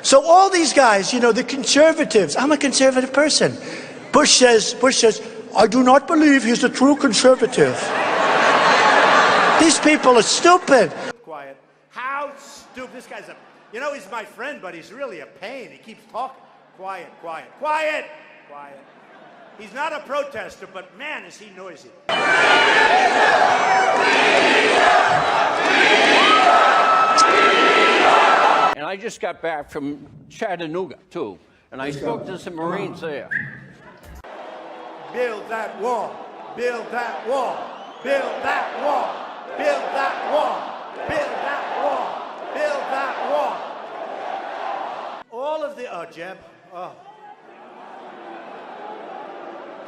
So all these guys, you know, the conservatives, I'm a conservative person. Bush says, I do not believe he's a true conservative. These people are stupid. Quiet. How stupid. This guy's you know, he's my friend, but he's really a pain. He keeps talking. Quiet, quiet, quiet, quiet. He's not a protester, but man, is he noisy. And I just got back from Chattanooga, too, and I spoke to some Marines there. Build that wall. Build that wall. Build that wall. Build that wall. Build that wall. Build that wall. All of the, oh, Jeb. Oh.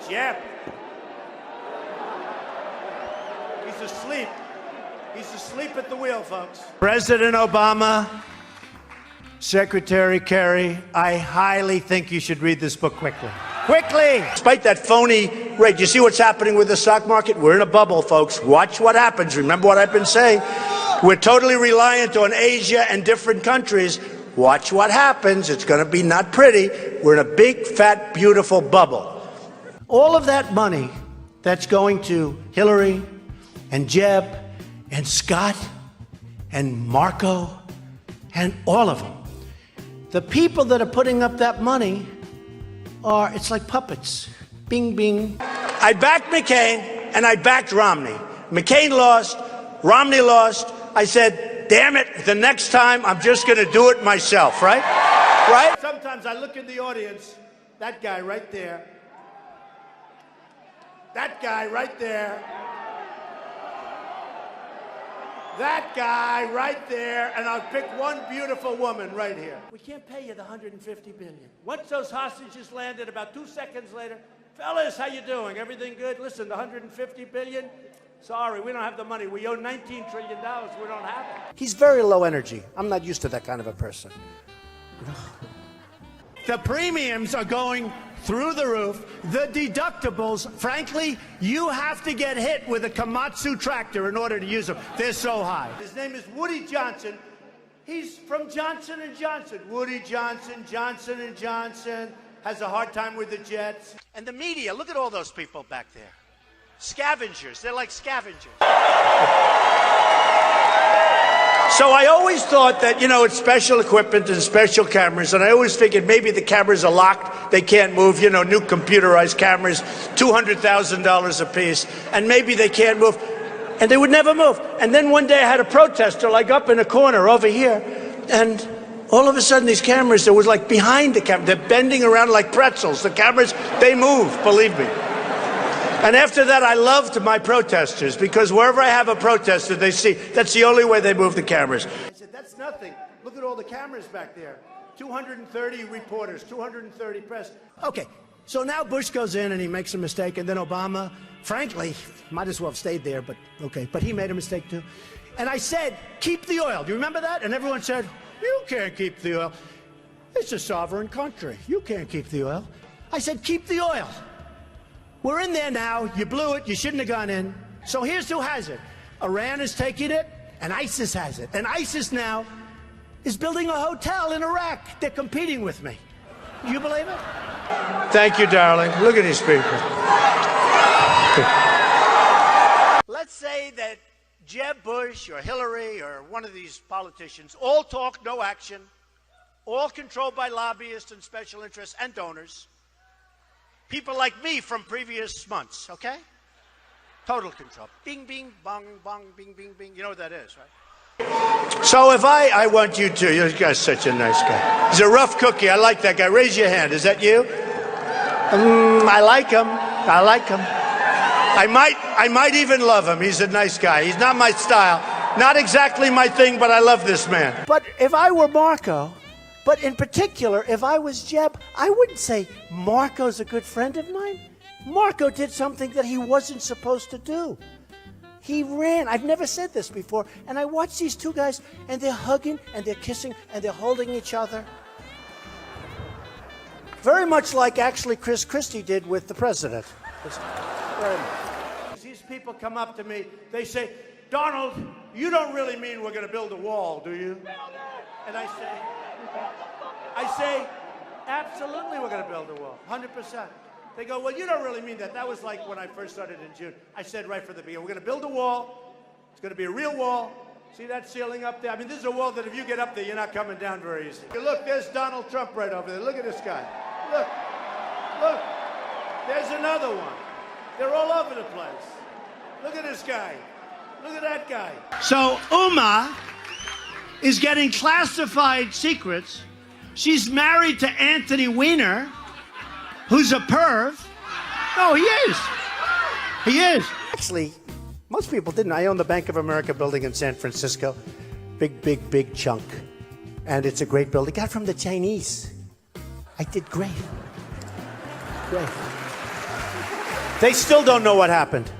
Jeb. He's asleep. He's asleep at the wheel, folks. President Obama, Secretary Kerry, I highly think you should read this book quickly. Quickly! Despite that phony rate, you see what's happening with the stock market? We're in a bubble, folks. Watch what happens. Remember what I've been saying? We're totally reliant on Asia and different countries. Watch what happens. It's going to be not pretty. We're in a big, fat, beautiful bubble. All of that money that's going to Hillary and Jeb and Scott and Marco and all of them, the people that are putting up that money are, it's like puppets. Bing, bing. I backed McCain and I backed Romney. McCain lost, Romney lost. I said, damn it, the next time I'm just going to do it myself, right? Right? Sometimes I look in the audience, that guy right there, that guy right there, that guy right there, and I'll pick one beautiful woman right here. We can't pay you the $150 billion. Once those hostages landed, about 2 seconds later, fellas, how you doing? Everything good? Listen, the $150 billion, sorry, we don't have the money. We owe $19 trillion. We don't have it. He's very low energy. I'm not used to that kind of a person. The premiums are going through the roof. The deductibles, frankly, you have to get hit with a Komatsu tractor in order to use them. They're so high. His name is Woody Johnson. He's from Johnson & Johnson. Woody Johnson, Johnson & Johnson, has a hard time with the Jets. And the media, look at all those people back there. Scavengers. They're like scavengers. So I always thought that, you know, it's special equipment and special cameras, and I always figured maybe the cameras are locked, they can't move, you know, new computerized cameras, $200,000 a piece, and maybe they can't move, and they would never move. And then one day I had a protester, like up in a corner over here, and all of a sudden these cameras, there was like behind the camera, they're bending around like pretzels. The cameras, they move, believe me. And after that, I loved my protesters, because wherever I have a protester, they see that's the only way they move the cameras. I said, that's nothing. Look at all the cameras back there. 230 reporters, 230 press. Okay, so now Bush goes in and he makes a mistake, and then Obama, frankly, might as well have stayed there, but okay, but he made a mistake too. And I said, keep the oil. Do you remember that? And everyone said, you can't keep the oil. It's a sovereign country. You can't keep the oil. I said, keep the oil. We're in there now. You blew it. You shouldn't have gone in. So here's who has it. Iran is taking it, and ISIS has it. And ISIS now is building a hotel in Iraq. They're competing with me. Do you believe it? Thank you, darling. Look at these people. Let's say that Jeb Bush or Hillary or one of these politicians, all talk, no action, all controlled by lobbyists and special interests and donors. People like me from previous months, okay? Total control. Bing, bing, bong, bong, bing, bing, bing. You know what that is, right? So if I want you to, you guy's such a nice guy. He's a rough cookie. I like that guy. Raise your hand. Is that you? I like him. I like him. I might even love him. He's a nice guy. He's not my style. Not exactly my thing, but I love this man. But if I were Marco, but in particular, if I was Jeb, I wouldn't say Marco's a good friend of mine. Marco did something that he wasn't supposed to do. He ran. I've never said this before. And I watch these two guys, and they're hugging, and they're kissing, and they're holding each other. Very much like, actually, Chris Christie did with the president. Very much. These people come up to me. They say, Donald, you don't really mean we're going to build a wall, do you? And I say, I say, absolutely we're going to build a wall, 100%. They go, well, you don't really mean that. That was like when I first started in June. I said right from the beginning, we're going to build a wall. It's going to be a real wall. See that ceiling up there? I mean, this is a wall that if you get up there, you're not coming down very easy. Look, there's Donald Trump right over there. Look at this guy. Look. Look. There's another one. They're all over the place. Look at this guy. Look at that guy. So Uma is getting classified secrets. She's married to Anthony Weiner, who's a perv. No, he is. He is. Actually, most people didn't. I own the Bank of America building in San Francisco. Big chunk. And it's a great building. Got it from the Chinese. I did great. Great. They still don't know what happened.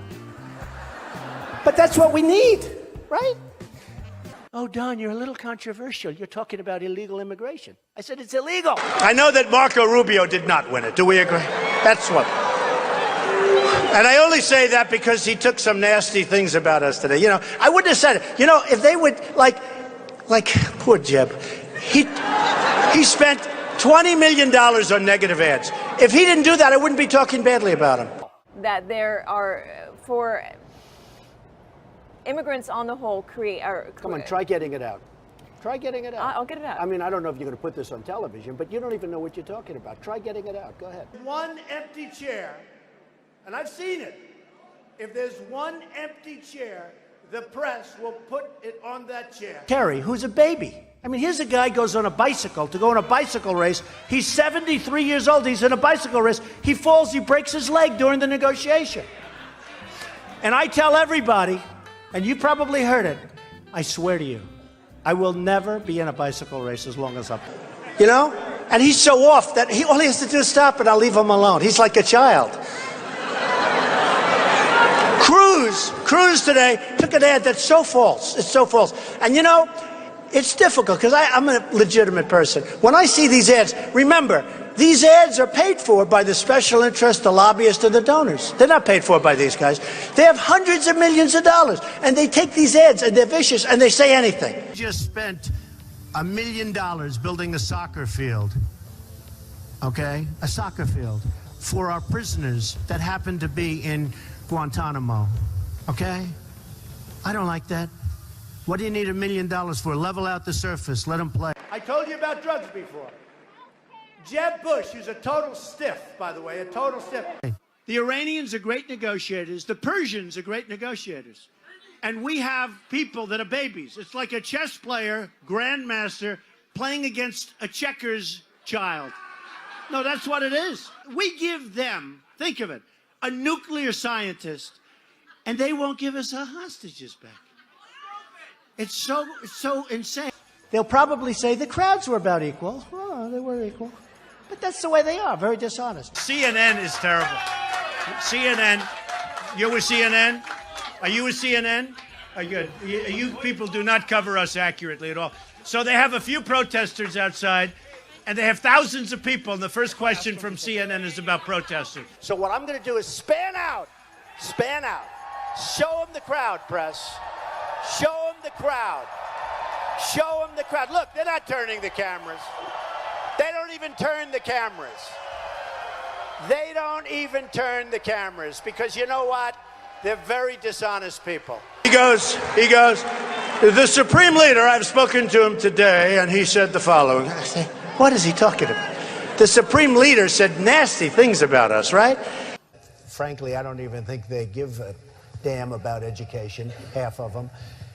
But that's what we need, right? Oh, Don, you're a little controversial. You're talking about illegal immigration. I said it's illegal. I know that Marco Rubio did not win it. Do we agree? That's what. And I only say that because he took some nasty things about us today. You know, I wouldn't have said it. You know, if they would, like poor Jeb, he spent $20 million on negative ads. If he didn't do that, I wouldn't be talking badly about him. That there are, for immigrants on the whole, Come on, try getting it out. Try getting it out. I'll get it out. I mean, I don't know if you're going to put this on television, but you don't even know what you're talking about. Try getting it out. Go ahead. One empty chair, and I've seen it. If there's one empty chair, the press will put it on that chair. Kerry, who's a baby. I mean, here's a guy goes on a bicycle to go on a bicycle race. He's 73 years old. He's in a bicycle race. He falls. He breaks his leg during the negotiation. And I tell everybody, and you probably heard it, I swear to you, I will never be in a bicycle race as long as I'm. You know? And he's so off that all he has to do is stop and I'll leave him alone. He's like a child. Cruz today took an ad that's so false. It's so false. And you know, it's difficult because I'm a legitimate person. When I see these ads, remember, these ads are paid for by the special interest, the lobbyists, and the donors. They're not paid for by these guys. They have hundreds of millions of dollars, and they take these ads, and they're vicious, and they say anything. We just spent $1 million building a soccer field, okay? A soccer field for our prisoners that happen to be in Guantanamo, okay? I don't like that. What do you need $1 million for? Level out the surface, let them play. I told you about drugs before. Jeb Bush, who's a total stiff, by the way, a total stiff. The Iranians are great negotiators. The Persians are great negotiators. And we have people that are babies. It's like a chess player, grandmaster, playing against a checkers child. No, that's what it is. We give them, think of it, a nuclear scientist, and they won't give us our hostages back. It's so insane. They'll probably say the crowds were about equal. Oh, they were equal. But that's the way they are, very dishonest. CNN is terrible. CNN, you're with CNN? Are you with CNN? Are you, you people do not cover us accurately at all. So they have a few protesters outside, and they have thousands of people, and the first question from CNN is about protesters. So what I'm going to do is span out. Show them the crowd, press. Show them the crowd. Show them the crowd. Look, they're not turning the cameras. They don't even turn the cameras. They don't even turn the cameras because you know what? They're very dishonest people. He goes, the Supreme Leader, I've spoken to him today, and he said the following. I say, what is he talking about? The Supreme Leader said nasty things about us, right? Frankly, I don't even think they give a damn about education, half of them.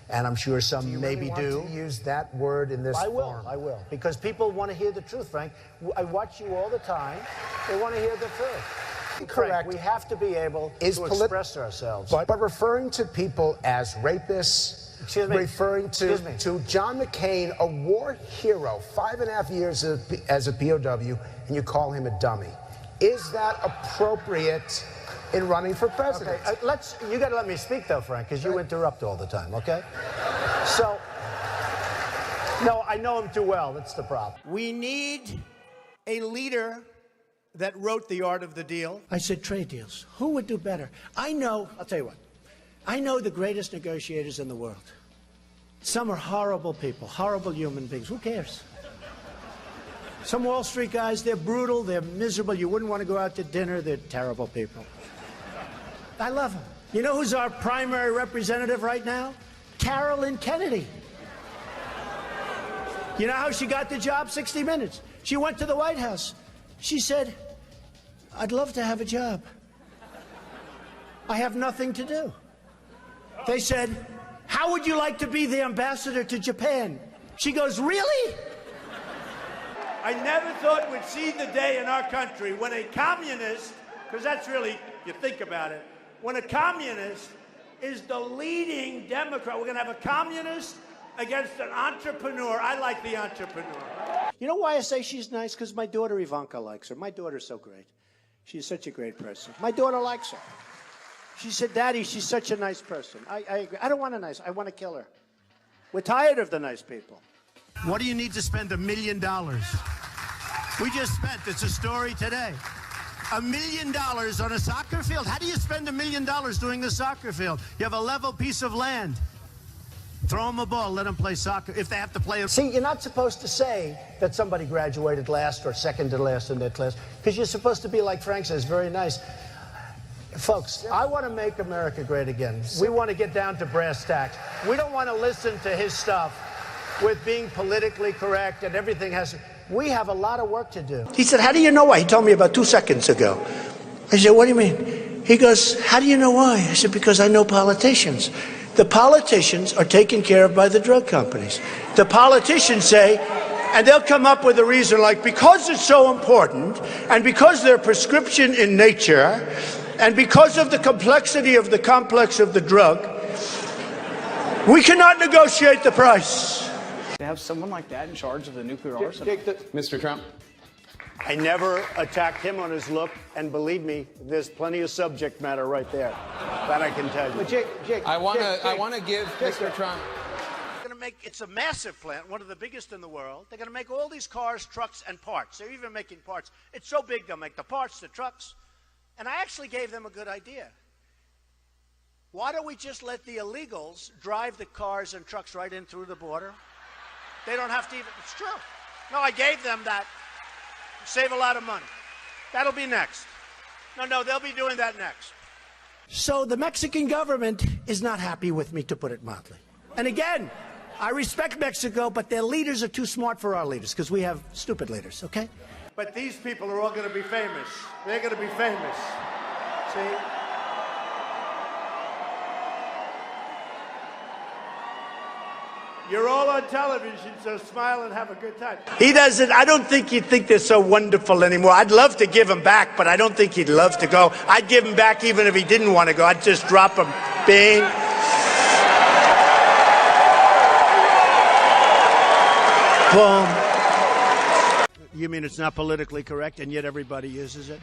And I'm sure some maybe do. Want to use that word in this form? I will. Because people want to hear the truth, Frank. I watch you all the time. They want to hear the truth. Correct. Frank, we have to be able to express ourselves. But referring to people as rapists, referring to John McCain, a war hero, 5.5 years as a POW, and you call him a dummy. Is that appropriate in running for president? Okay, you got to let me speak, though, Frank, because you interrupt all the time, okay? So, no, I know him too well. That's the problem. We need a leader that wrote The Art of the Deal. I said trade deals. Who would do better? I'll tell you what. I know the greatest negotiators in the world. Some are horrible people, horrible human beings. Who cares? Some Wall Street guys, they're brutal, they're miserable. You wouldn't want to go out to dinner. They're terrible people. I love them. You know who's our primary representative right now? Carolyn Kennedy. You know how she got the job? 60 Minutes. She went to the White House. She said, I'd love to have a job. I have nothing to do. They said, how would you like to be the ambassador to Japan? She goes, really? I never thought we'd see the day in our country when a communist, because that's really, you think about it, when a communist is the leading Democrat. We're going to have a communist against an entrepreneur. I like the entrepreneur. You know why I say she's nice? Because my daughter Ivanka likes her. My daughter's so great. She's such a great person. My daughter likes her. She said, Daddy, she's such a nice person. I agree. I don't want a nice, I want to kill her. We're tired of the nice people. What do you need to spend $1 million? We just spent, it's a story today, $1 million on a soccer field. How do you spend $1 million doing a soccer field? You have a level piece of land. Throw them a ball, let them play soccer if they have to play. See, you're not supposed to say that somebody graduated last or second to last in their class, because you're supposed to be, like Frank says, very nice. Folks, I want to make America great again. We want to get down to brass tacks. We don't want to listen to his stuff with being politically correct and everything has to... We have a lot of work to do. He said, how do you know why? He told me about 2 seconds ago. I said, what do you mean? He goes, how do you know why? I said, because I know politicians. The politicians are taken care of by the drug companies. The politicians say, and they'll come up with a reason like, because it's so important, and because they're prescription in nature, and because of the complexity of the complex of the drug, we cannot negotiate the price. To have someone like that in charge of the nuclear arsenal. Mr. Trump. I never attacked him on his look, and believe me, there's plenty of subject matter right there. That I can tell you. Jake, I want to give Mr. Trump. They're going to make, it's a massive plant, one of the biggest in the world. They're going to make all these cars, trucks, and parts. They're even making parts. It's so big, they'll make the parts, the trucks. And I actually gave them a good idea. Why don't we just let the illegals drive the cars and trucks right in through the border? They don't have to even, it's true. No, I gave them that. Save a lot of money. That'll be next. No, they'll be doing that next. So the Mexican government is not happy with me, to put it mildly. And again, I respect Mexico, but their leaders are too smart for our leaders, because we have stupid leaders, okay? But these people are all going to be famous. They're going to be famous. See? You're all on television, so smile and have a good time. He doesn't, I don't think he'd think they're so wonderful anymore. I'd love to give him back, but I don't think he'd love to go. I'd give him back even if he didn't want to go. I'd just drop him. Bing. Boom. You mean it's not politically correct, and yet everybody uses it?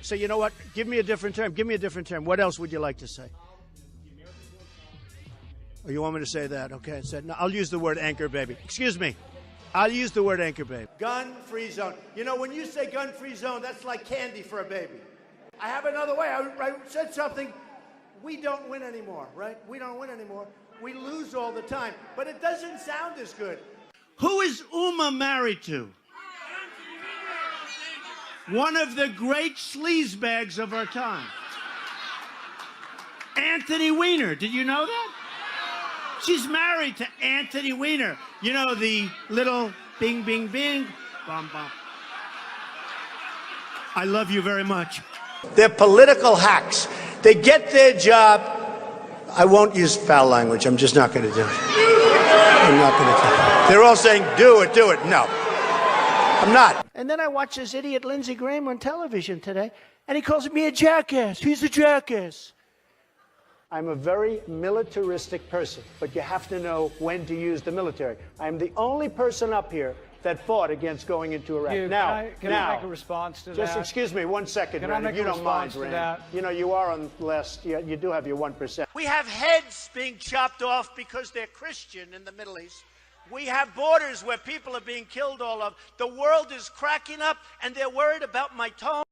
So you know what? Give me a different term. Give me a different term. What else would you like to say? Oh, you want me to say that? Okay. No, I'll use the word anchor baby. Excuse me. I'll use the word anchor baby. Gun-free zone. You know, when you say gun-free zone, that's like candy for a baby. I have another way. I said something. We don't win anymore, right? We don't win anymore. We lose all the time. But it doesn't sound as good. Who is Uma married to? One of the great sleazebags of our time. Anthony Weiner. Did you know that? She's married to Anthony Weiner. You know, the little bing, bing, bing, bum, bum. I love you very much. They're political hacks. They get their job. I won't use foul language. I'm just not going to do it. I'm not going to do it. They're all saying, do it, do it. No, I'm not. And then I watched this idiot Lindsey Graham on television today, and he calls me a jackass. He's a jackass. I'm a very militaristic person, but you have to know when to use the military. I'm the only person up here that fought against going into Iraq. Can I make a response to that? Just excuse me 1 second, Rand, if you don't mind, Rand. You know, you are on last, you do have your 1%. We have heads being chopped off because they're Christian in the Middle East. We have borders where people are being killed all over. The world is cracking up, and they're worried about my tone.